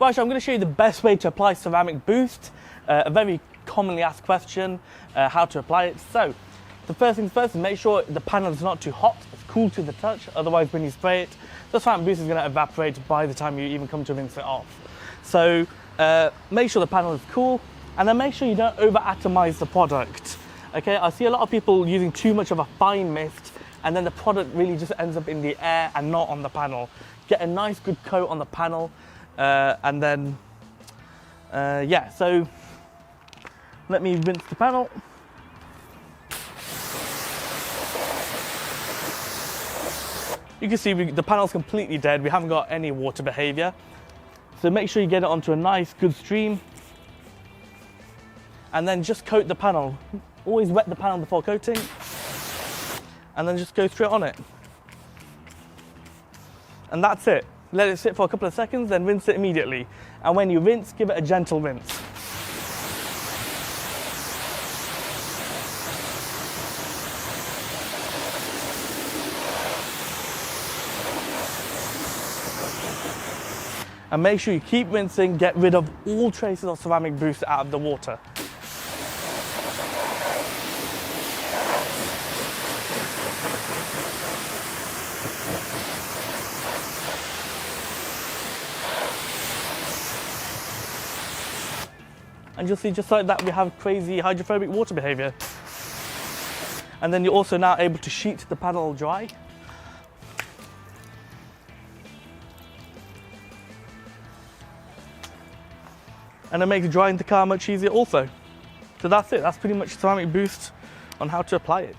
Right, so I'm going to show you the best way to apply ceramic boost, a very commonly asked question, how to apply it. So, the first things first is make sure the panel is not too hot, it's cool to the touch, otherwise when you spray it, the ceramic boost is going to evaporate by the time you even come to rinse it off. So, make sure the panel is cool, and then make sure you don't over-atomize the product. Okay, I see a lot of people using too much of a fine mist, and then the product really just ends up in the air and not on the panel. Get a nice good coat on the panel, and then, yeah, so let me rinse the panel. You can see the panel's completely dead. We haven't got any water behavior. So make sure you get it onto a nice good stream, and then just coat the panel. Always wet the panel before coating, and then just go straight on it. And that's it. Let it sit for a couple of seconds, then rinse it immediately. And when you rinse, give it a gentle rinse. And make sure you keep rinsing, get rid of all traces of ceramic boost out of the water. And you'll see just like that we have crazy hydrophobic water behavior. And then you're also now able to sheet the panel dry. And it makes drying the car much easier also. So that's it, that's pretty much ceramic boost on how to apply it.